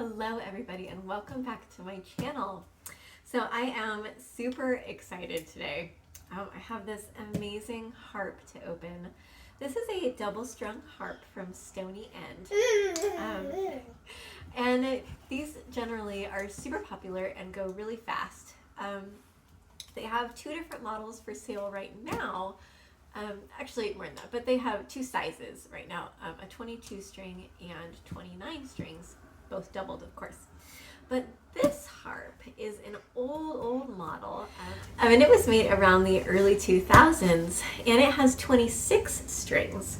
Hello everybody and welcome back to my channel. So I am super excited today. I have this amazing harp to open. This is a double strung harp from Stoney End. And these generally are super popular and go really fast. They have two different models for sale right now. Actually more than that, but they have two sizes right now, a 22 string and 29 strings, both doubled of course. But this harp is an old model, and it was made around the early 2000s, and it has 26 strings.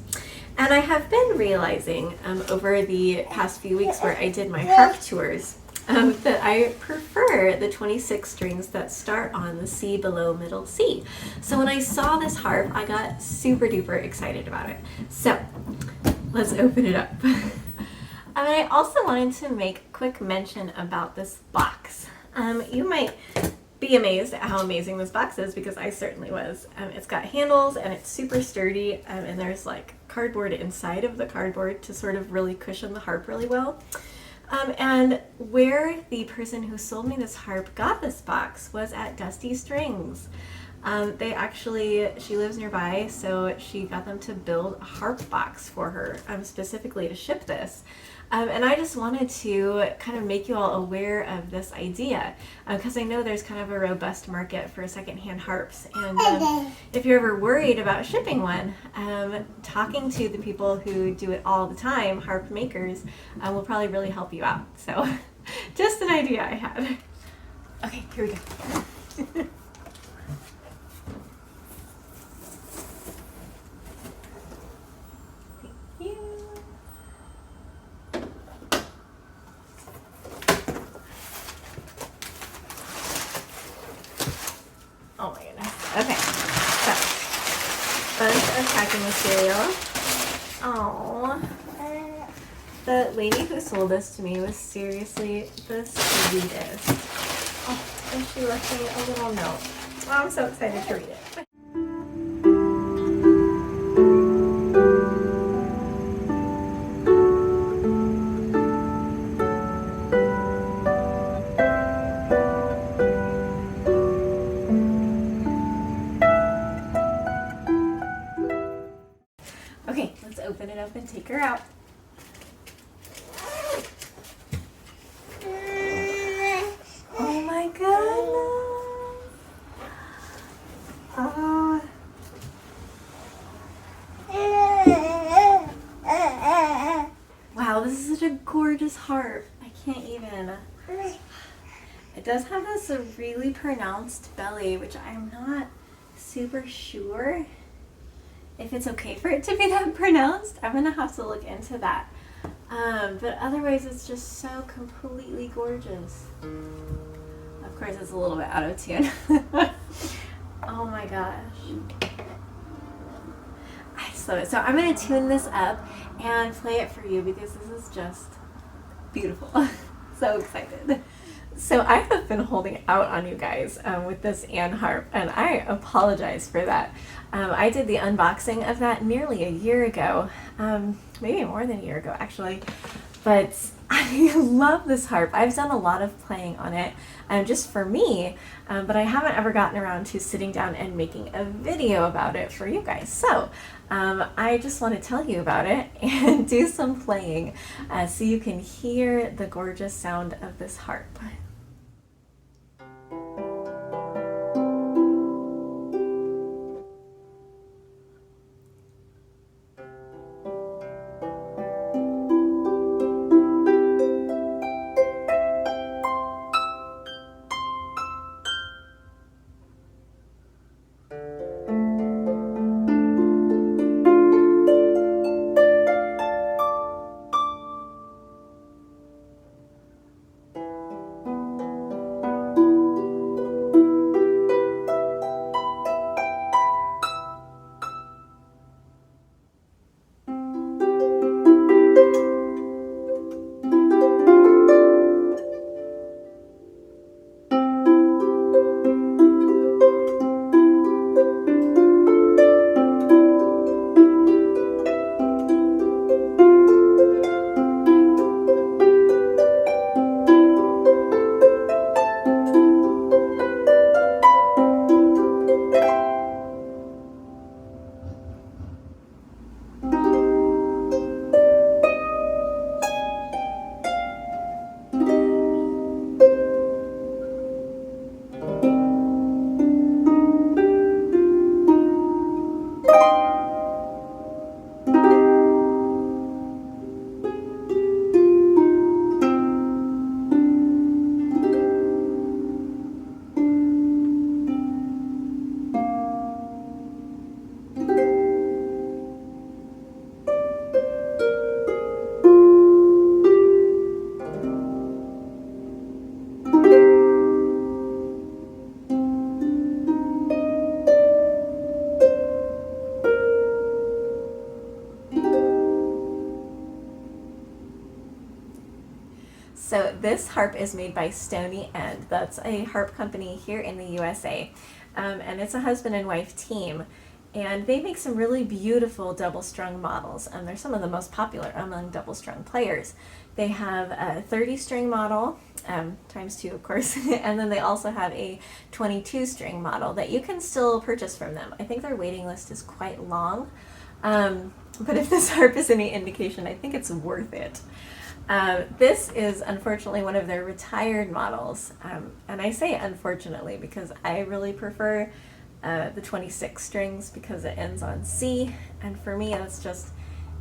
And I have been realizing over the past few weeks where I did my harp tours that I prefer the 26 strings that start on the C below middle C. So when I saw this harp, I got super duper excited about it. So let's open it up. And I also wanted to make a quick mention about this box. You might be amazed at how amazing this box is, because I certainly was. It's got handles and it's super sturdy, and there's like cardboard inside of the cardboard to sort of really cushion the harp really well. And where the person who sold me this harp got this box was at Dusty Strings. She lives nearby, so she got them to build a harp box for her, specifically to ship this. And I just wanted to kind of make you all aware of this idea, because I know there's kind of a robust market for secondhand harps. And if you're ever worried about shipping one, talking to the people who do it all the time, harp makers, will probably really help you out. So just an idea I had. Okay, here we go. Oh my goodness. Okay, so bunch of packing material. Oh, the lady who sold this to me was seriously the sweetest. Oh, and she left me a little note. Oh, I'm so excited to read it. Okay, let's open it up and take her out. Oh my goodness! Oh. Wow, this is such a gorgeous harp. I can't even. It does have this really pronounced belly, which I'm not super sure if it's okay for it to be that pronounced. I'm gonna have to look into that. But otherwise it's just so completely gorgeous. Of course it's a little bit out of tune. Oh my gosh. I just love it. So I'm gonna tune this up and play it for you, because this is just beautiful. So excited. So I have been holding out on you guys with this Anne harp, and I apologize for that. I did the unboxing of that nearly a year ago, maybe more than a year ago actually, but I love this harp. I've done a lot of playing on it just for me, but I haven't ever gotten around to sitting down and making a video about it for you guys. So I just want to tell you about it and do some playing so you can hear the gorgeous sound of this harp. So this harp is made by Stoney End. That's a harp company here in the USA. And it's a husband and wife team. And they make some really beautiful double strung models. They're some of the most popular among double strung players. They have a 30 string model, times 2 of course, and then they also have a 22 string model that you can still purchase from them. I think their waiting list is quite long, but if this harp is any indication, I think it's worth it. This is unfortunately one of their retired models, and I say unfortunately because I really prefer the 26 strings because it ends on C, and for me that's just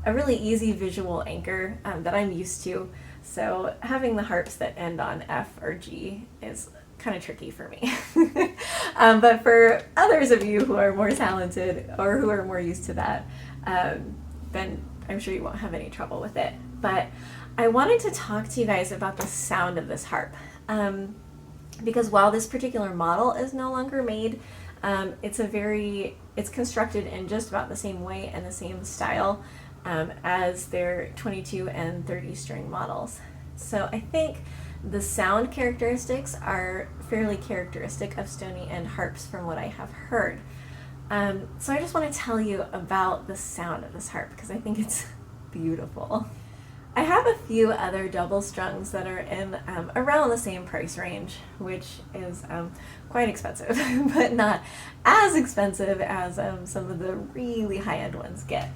a really easy visual anchor that I'm used to. So having the harps that end on F or G is kind of tricky for me. But for others of you who are more talented or who are more used to that, then I'm sure you won't have any trouble with it. But I wanted to talk to you guys about the sound of this harp. Because while this particular model is no longer made, it's constructed in just about the same way and the same style as their 22 and 30 string models. So I think the sound characteristics are fairly characteristic of Stoney End harps from what I have heard. So I just want to tell you about the sound of this harp because I think it's beautiful. I have a few other double strungs that are in around the same price range, which is quite expensive, but not as expensive as some of the really high-end ones get.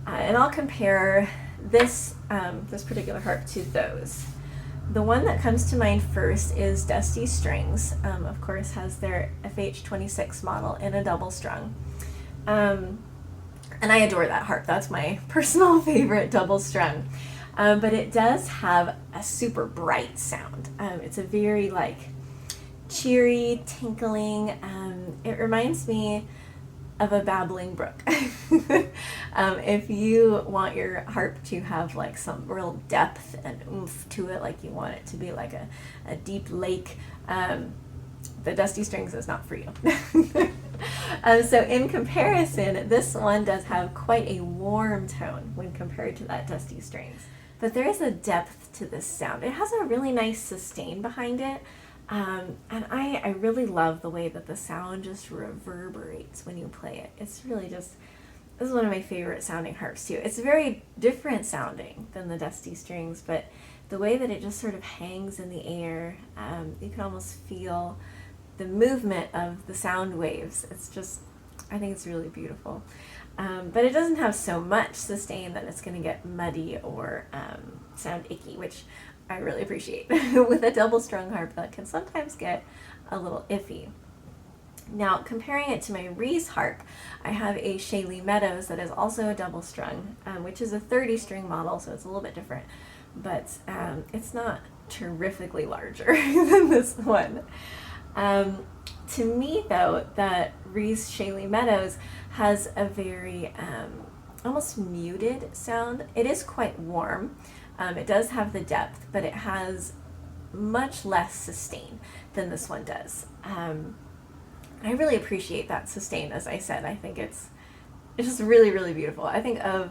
And I'll compare this particular harp to those. The one that comes to mind first is Dusty Strings. Of course, has their FH26 model in a double strung. And I adore that harp. That's my personal favorite double strung. But it does have a super bright sound. It's a very cheery, tinkling. It reminds me of a babbling brook. If you want your harp to have some real depth and oomph to it, like you want it to be like a deep lake, the Dusty Strings is not for you. So in comparison, this one does have quite a warm tone when compared to that Dusty Strings. But there is a depth to this sound. It has a really nice sustain behind it. And I really love the way that the sound just reverberates when you play it. It's really just, this is one of my favorite sounding harps too. It's very different sounding than the Dusty Strings, but the way that it just sort of hangs in the air, you can almost feel the movement of the sound waves. It's just, I think it's really beautiful. But it doesn't have so much sustain that it's going to get muddy or sound icky, which I really appreciate. With a double strung harp, that can sometimes get a little iffy. Now, comparing it to my Reese harp, I have a Shaley Meadows that is also a double strung, which is a 30 string model, so it's a little bit different, but it's not terrifically larger than this one. To me, though, that Reese Shaley Meadows has a very almost muted sound. It is quite warm. It does have the depth, but it has much less sustain than this one does. I really appreciate that sustain, as I said. I think it's just really, really beautiful. I think of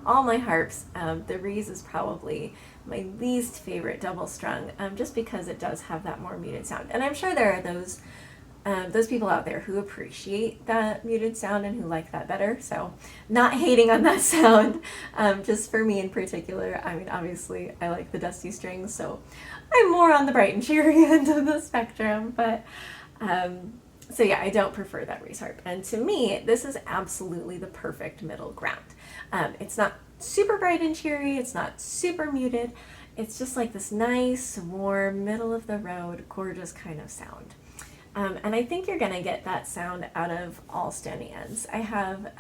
all my harps, the Reese is probably my least favorite double strung, just because it does have that more muted sound. And I'm sure there are those people out there who appreciate that muted sound and who like that better. So not hating on that sound, just for me in particular. I mean, obviously I like the Dusty Strings, so I'm more on the bright and cheery end of the spectrum, but so yeah, I don't prefer that Reese harp. And to me, this is absolutely the perfect middle ground. It's not super bright and cheery, it's not super muted, it's just like this nice, warm, middle of the road, gorgeous kind of sound. And I think you're going to get that sound out of all Stoney Ends. I have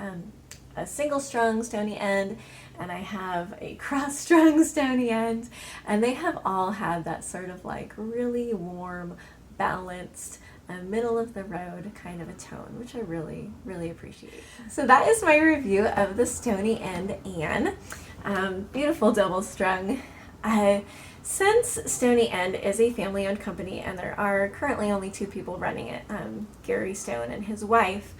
a single strung Stoney End, and I have a cross strung Stoney End, and they have all had that sort of really warm, balanced, middle of the road kind of a tone, which I really, really appreciate. So that is my review of the Stoney End Anne. Beautiful double strung. Since Stoney End is a family-owned company and there are currently only 2 people running it, Gary Stone and his wife,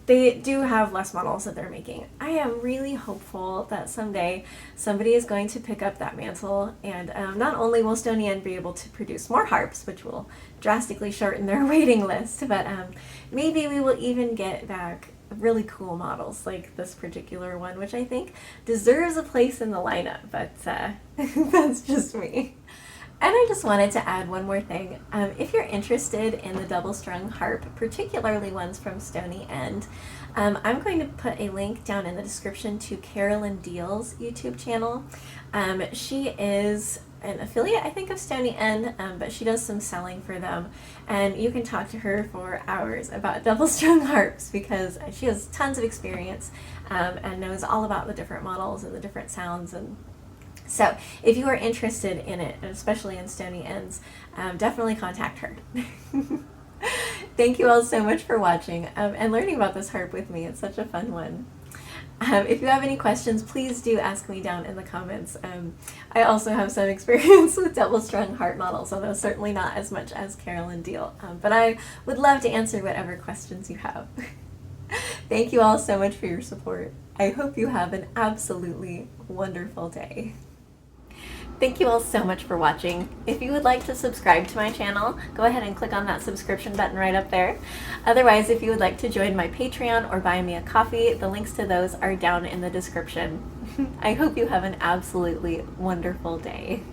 they do have less models that they're making. I am really hopeful that someday somebody is going to pick up that mantle, and not only will Stoney End be able to produce more harps, which will drastically shorten their waiting list, but maybe we will even get back really cool models like this particular one, which I think deserves a place in the lineup, but that's just me. And I just wanted to add one more thing. If you're interested in the double strung harp, particularly ones from Stoney End, I'm going to put a link down in the description to Carolyn Deal's YouTube channel. She is an affiliate, I think, of Stoney End, but she does some selling for them, and you can talk to her for hours about double strung harps because she has tons of experience and knows all about the different models and the different sounds. And so if you are interested in it, and especially in Stoney Ends, definitely contact her. Thank you all so much for watching and learning about this harp with me. It's such a fun one. If you have any questions, please do ask me down in the comments. I also have some experience with double strung harp models, although certainly not as much as Carolyn Deal. But I would love to answer whatever questions you have. Thank you all so much for your support. I hope you have an absolutely wonderful day. Thank you all so much for watching. If you would like to subscribe to my channel, go ahead and click on that subscription button right up there. Otherwise, if you would like to join my Patreon or buy me a coffee, the links to those are down in the description. I hope you have an absolutely wonderful day.